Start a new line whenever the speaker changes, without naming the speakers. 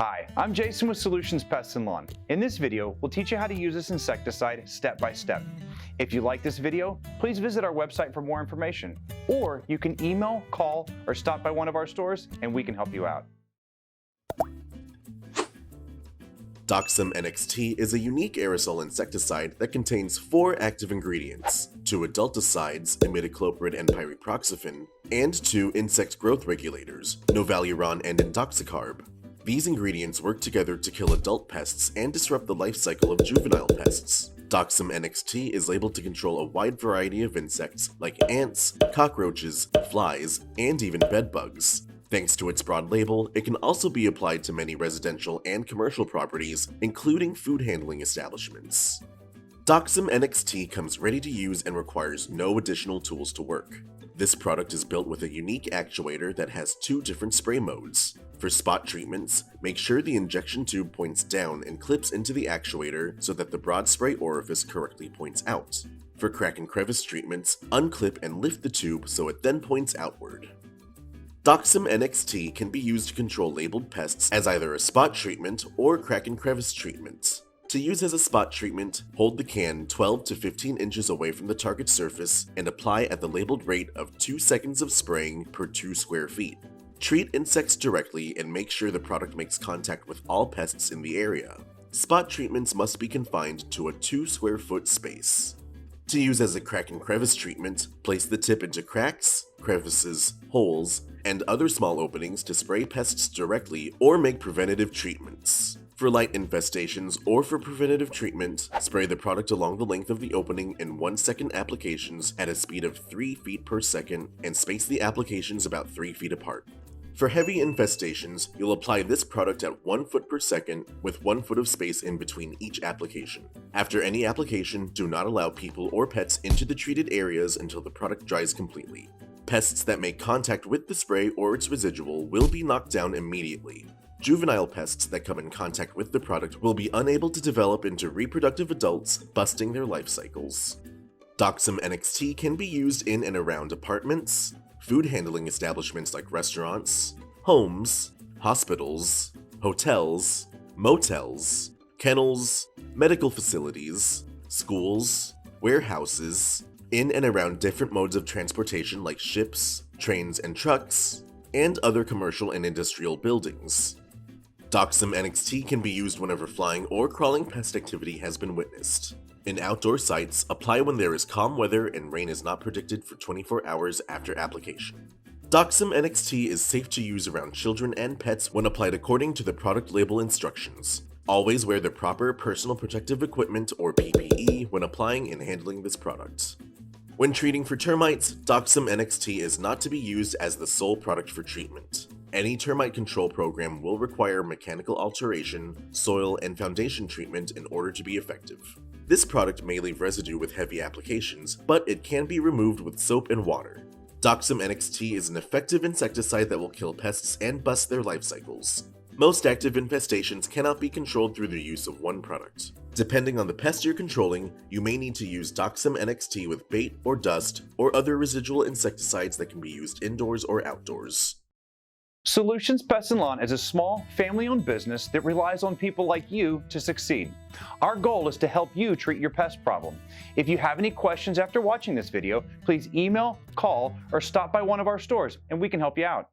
Hi, I'm Jason with Solutions Pest and Lawn. In this video, we'll teach you how to use this insecticide step by step. If you like this video, please visit our website for more information. Or you can email, call, or stop by one of our stores and we can help you out.
Doxem NXT is a unique aerosol insecticide that contains 4 active ingredients, 2 adulticides, imidacloprid and pyriproxyfen, and 2 insect growth regulators, novaluron and indoxacarb. These ingredients work together to kill adult pests and disrupt the life cycle of juvenile pests. Doxem NXT is labeled to control a wide variety of insects like ants, cockroaches, flies, and even bedbugs. Thanks to its broad label, it can also be applied to many residential and commercial properties, including food handling establishments. Doxem NXT comes ready to use and requires no additional tools to work. This product is built with a unique actuator that has 2 different spray modes. For spot treatments, make sure the injection tube points down and clips into the actuator so that the broad spray orifice correctly points out. For crack and crevice treatments, unclip and lift the tube so it then points outward. Doxem NXT can be used to control labeled pests as either a spot treatment or crack and crevice treatment. To use as a spot treatment, hold the can 12 to 15 inches away from the target surface and apply at the labeled rate of 2 seconds of spraying per 2 square feet. Treat insects directly and make sure the product makes contact with all pests in the area. Spot treatments must be confined to a 2 square foot space. To use as a crack and crevice treatment, place the tip into cracks, crevices, holes, and other small openings to spray pests directly or make preventative treatments. For light infestations or for preventative treatment, spray the product along the length of the opening in 1-second applications at a speed of 3 feet per second and space the applications about 3 feet apart. For heavy infestations, you'll apply this product at 1 foot per second with 1 foot of space in between each application. After any application, do not allow people or pets into the treated areas until the product dries completely. Pests that make contact with the spray or its residual will be knocked down immediately. Juvenile pests that come in contact with the product will be unable to develop into reproductive adults, busting their life cycles. Doxem NXT can be used in and around apartments, food handling establishments like restaurants, homes, hospitals, hotels, motels, kennels, medical facilities, schools, warehouses, in and around different modes of transportation like ships, trains and trucks, and other commercial and industrial buildings. Doxem NXT can be used whenever flying or crawling pest activity has been witnessed. In outdoor sites, apply when there is calm weather and rain is not predicted for 24 hours after application. Doxem NXT is safe to use around children and pets when applied according to the product label instructions. Always wear the proper personal protective equipment or PPE when applying and handling this product. When treating for termites, Doxem NXT is not to be used as the sole product for treatment. Any termite control program will require mechanical alteration, soil, and foundation treatment in order to be effective. This product may leave residue with heavy applications, but it can be removed with soap and water. Doxem NXT is an effective insecticide that will kill pests and bust their life cycles. Most active infestations cannot be controlled through the use of one product. Depending on the pest you're controlling, you may need to use Doxem NXT with bait or dust or other residual insecticides that can be used indoors or outdoors.
Solutions Pest and Lawn is a small, family-owned business that relies on people like you to succeed. Our goal is to help you treat your pest problem. If you have any questions after watching this video, please email, call, or stop by one of our stores and we can help you out.